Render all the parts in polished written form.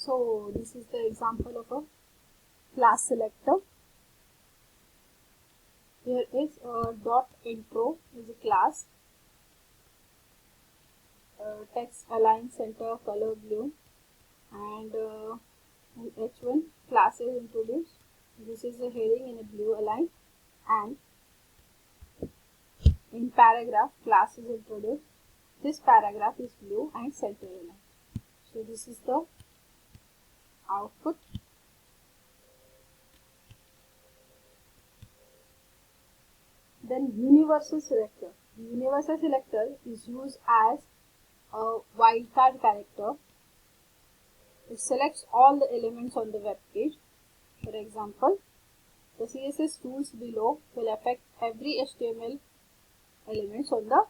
So this is the example of a class selector. Here is a dot intro is a class, text align center color blue, and in h1 class is introduced. This is a heading in a blue align, and in paragraph class is introduced. This paragraph is blue and center align. So this is the output. Then universal selector. The universal selector is used as a wildcard character. It selects all the elements on the web page. For example, the CSS rules below will affect every HTML elements on the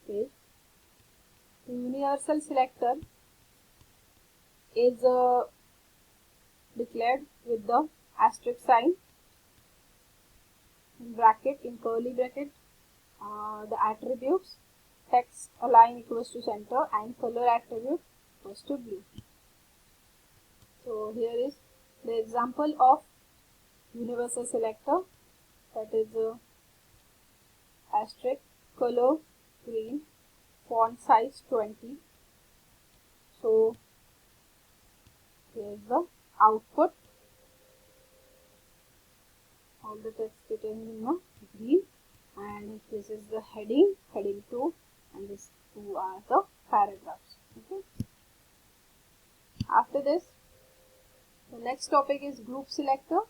page. The universal selector is declared with the asterisk sign in bracket, in curly bracket, the attributes text align equals to center and color attribute equals to blue. So here is the example of universal selector, that is asterisk, color green, font size 20. So here is the output. All the text contained in the green, and this is the heading 2, and these two are the paragraphs. Okay. After this, the next topic is group selector.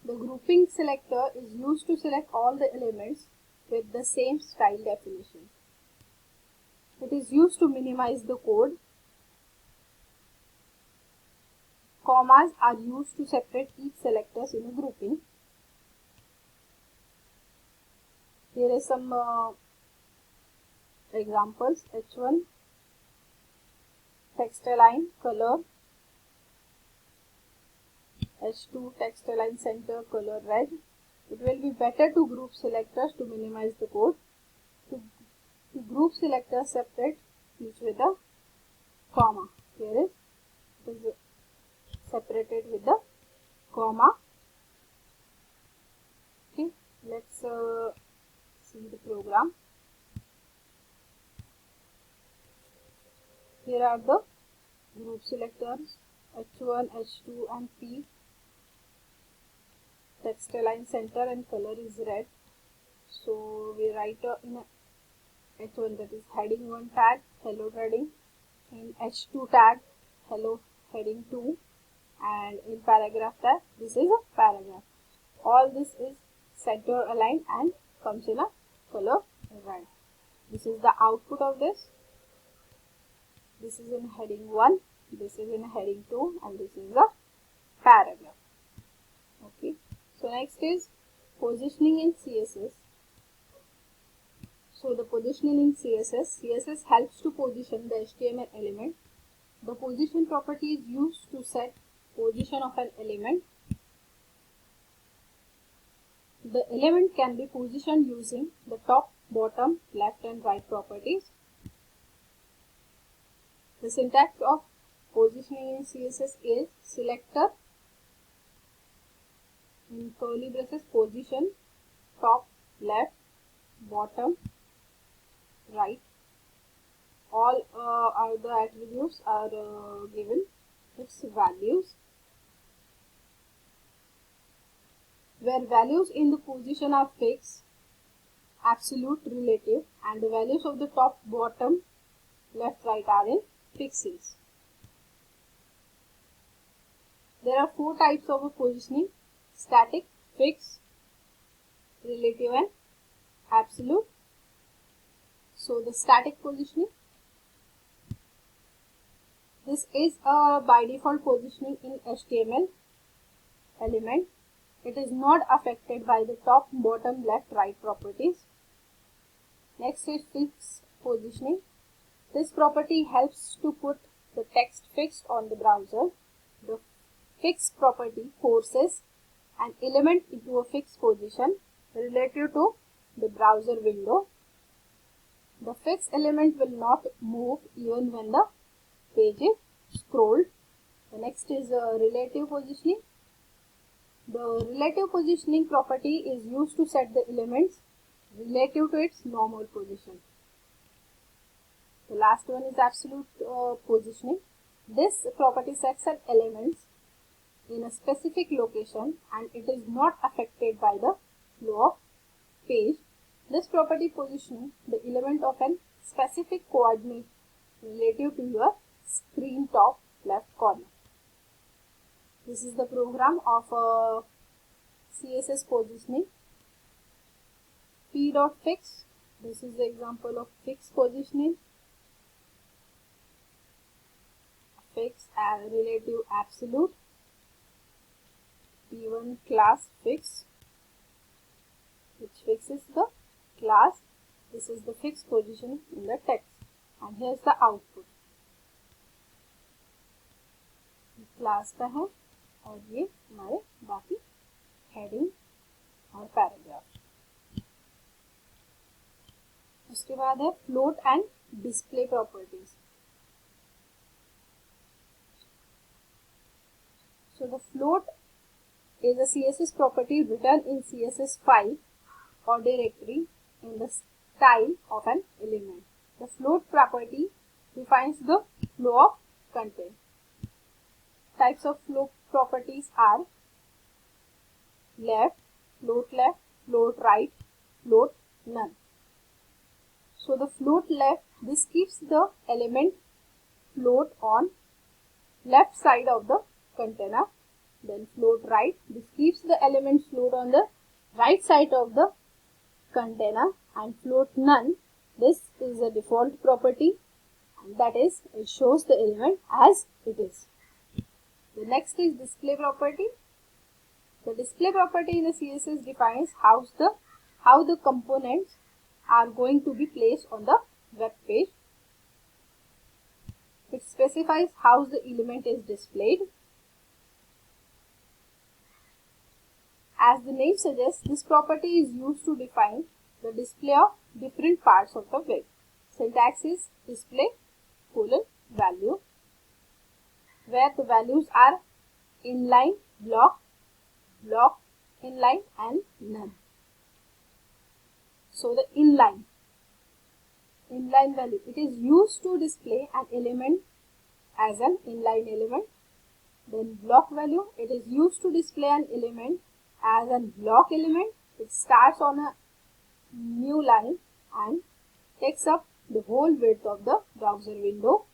The grouping selector is used to select all the elements with the same style definition. It is used to minimize the code. Commas are used to separate each selectors in a grouping. Here is some examples. H1 text align color, H2 text align center color red. It will be better to group selectors to minimize the code. To group selectors separate each with a comma. Here it is separated with the comma. Okay, let's see the program. Here are the group selectors H1, H2 and P. Text align center and color is red. So we write in H1, that is heading 1 tag hello heading, in H2 tag hello heading 2, and in paragraph tag this is a paragraph. All this is center aligned and comes in a color red. This is the output of this. This is in heading 1, this is in heading 2, and this is the paragraph. Okay. So next is positioning in CSS. So the positioning in CSS helps to position the HTML element. The position property is used to set position of an element. The element can be positioned using the top, bottom, left and right properties. The syntax of positioning in CSS is selector, in curly braces, position, top, left, bottom, right. All other attributes are given its values, where values in the position are fixed, absolute, relative, and the values of the top, bottom, left, right are in pixels. There are 4 types of positioning: static, fixed, relative and absolute. So the static positioning, this is a by default positioning in HTML element. It is not affected by the top, bottom, left, right properties. Next is fixed positioning. This property helps to put the text fixed on the browser. The fixed property forces an element into a fixed position relative to the browser window. The fixed element will not move even when the page is scrolled. The next is relative positioning. The relative positioning property is used to set the elements relative to its normal position. The last one is absolute positioning. This property sets an element in a specific location and it is not affected by the flow of page. This property positions the element of a specific coordinate relative to your screen top left corner. This is the program of CSS positioning. P.fix. This is the example of fixed positioning. Fix relative absolute. P1 class fix, which fixes the class. This is the fixed position in the text, and here's the output. Class का है और ये हमारे बाकी heading और paragraph. उसके बाद है float and display properties. So the float is a CSS property written in CSS file or directory in the style of an element. The float property defines the flow of content. Types of float properties are left, float right, float none. So the float left, this keeps the element float on left side of the container. Then float right, this keeps the element float on the right side of the container. And float none, this is a default property, and that is, it shows the element as it is. The next is display property. The display property in the CSS defines how the components are going to be placed on the web page. It specifies how the element is displayed. As the name suggests, this property is used to define the display of different parts of the web. Syntax is display : value, where the values are inline, block, inline, and none. So the inline value, it is used to display an element as an inline element. Then block value, it is used to display an element as a block element. It starts on a new line and takes up the whole width of the browser window.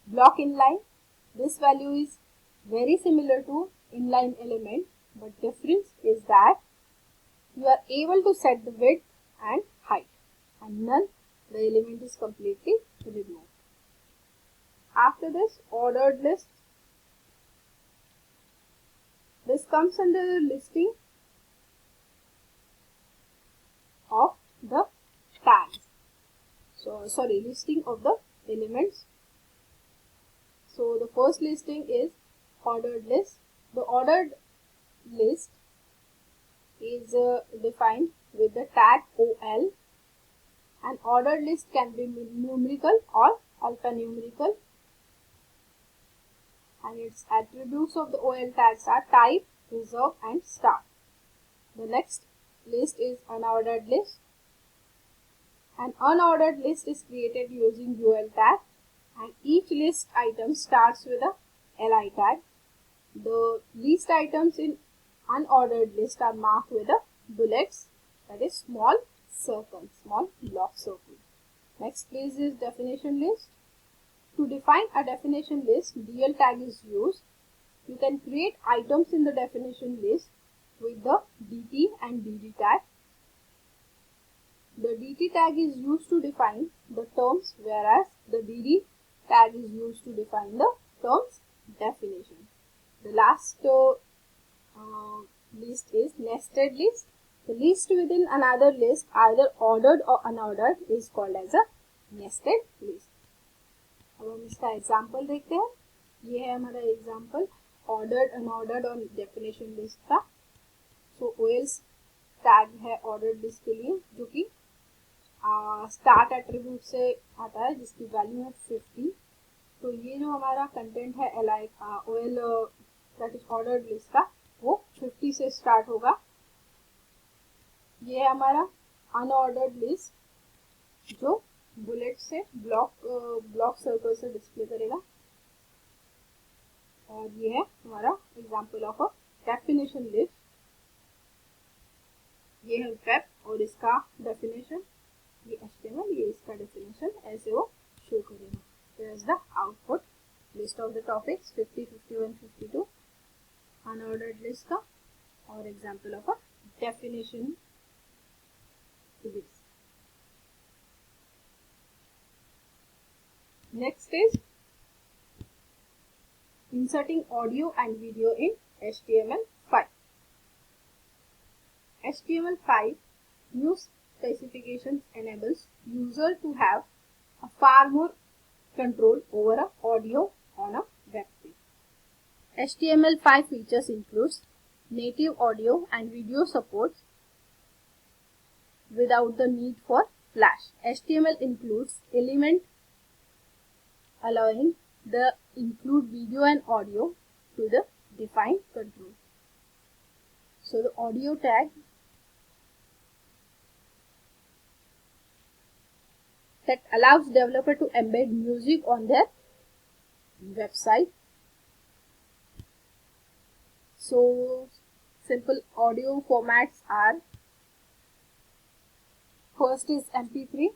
Block inline, this value is very similar to inline element, but difference is that you are able to set the width and height, and none, the element is completely removed. After this, ordered list. This comes under the listing of the tags. Listing of the elements. So the first listing is ordered list. The ordered list is defined with the tag OL. An ordered list can be numerical or alphanumerical, and its attributes of the OL tags are type, reserve, and start. The next list is unordered list. An unordered list is created using UL tag, and each list item starts with a LI tag. The list items in unordered list are marked with a bullets, that is small circle, small block circle. Next place is definition list. To define a definition list, DL tag is used. You can create items in the definition list with the DT and DD tag. The DT tag is used to define the terms, whereas the DD tag is used to define the terms definition. The last list is nested list. The list within another list, either ordered or unordered, is called as a nested list. अब हम इसका example देखते हैं. ये है हमारा example ordered unordered और definition list का. सो ओएल्स टैग है ऑर्डर्ड लिस्ट के लिए, जो कि स्टार्ट एट्रीब्यूट से आता है जिसकी वैल्यू है 50। तो ये जो हमारा कंटेंट है OL that is ordered list का, वो 50 से स्टार्ट होगा। ये है हमारा अनऑर्डर्ड लिस्ट जो बुलेट से ब्लॉक सर्कल से डिस्प्ले करेगा। और ये है हमारा example of a definition list. ये है वेब और इसका डेफिनेशन, ये HTML, ये इसका डेफिनेशन, ऐसे वो शो करेगा। Here is the output list of the topics 50, 51, 52 unordered list का और example of a definition to this. Next is inserting audio and video in HTML5. HTML5 new specifications enables user to have a far more control over a audio on a web page. HTML5 features includes native audio and video support without the need for Flash. HTML includes element allowing the include video and audio to the defined control. So the audio tag that allows developer to embed music on their website. So simple audio formats are, first is MP3,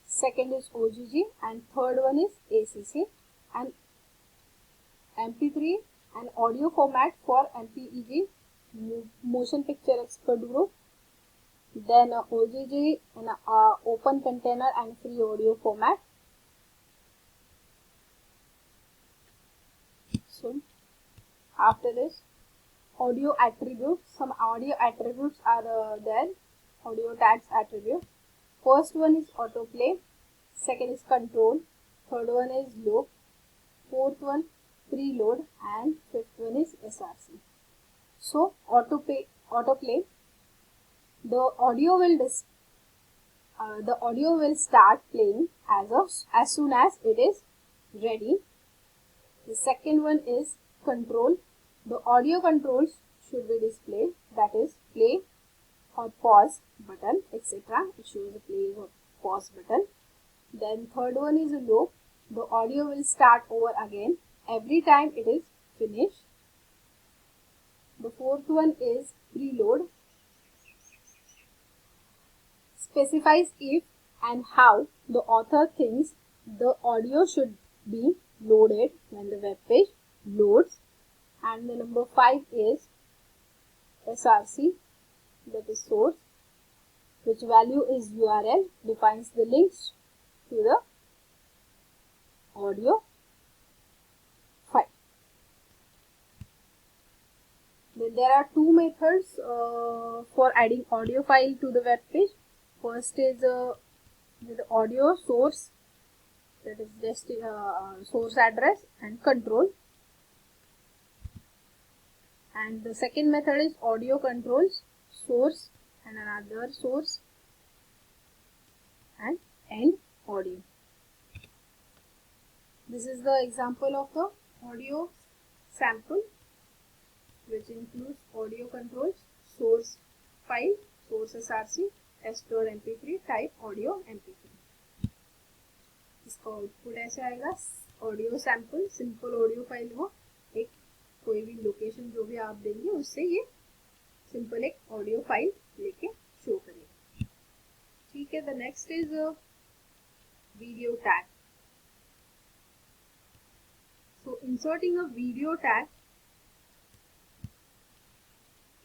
second is OGG, and third one is ACC. And MP3 an audio format for MPEG, motion picture expert group. Then OGG an open container and free audio format. So after this, audio attributes. Some audio attributes are there. Audio tags attribute. First one is autoplay, second is control, third one is loop, fourth one preload, and fifth one is SRC. So autoplay, the audio will start playing as soon as it is ready. The second one is control. The audio controls should be displayed, that is play or pause button, etc. It shows a play or pause button. Then third one is a loop. The audio will start over again every time it is finished. The fourth one is preload. Specifies if and how the author thinks the audio should be loaded when the web page loads. And the number 5 is SRC, that is source, which value is URL, defines the links to the audio file. Then there are two methods for adding audio file to the web page. First is with the audio source, that is just source address and control. And the second method is audio controls, source and another source and end audio. This is the example of the audio sample, which includes audio controls, source file, source SRC, store MP3, type audio MP3. इसका output ऐसे आएगा, audio sample, simple audio file हो, एक कोई भी location जो भी आप देंगे उससे ये सिंपल एक ऑडियो फाइल लेके शो करेगा। ठीक है, the next is video tag. So inserting a video tag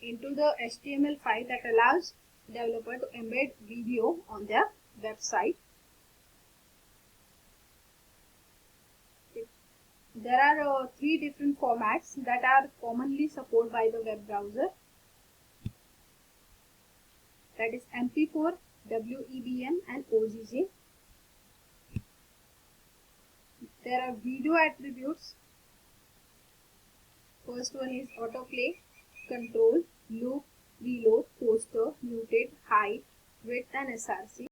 into the HTML file that allows developer to embed video on their website. There are 3 different formats that are commonly supported by the web browser. That is MP4, WEBM and OGG. There are video attributes. First one is autoplay, control, loop, reload, poster, muted, height, width and SRC.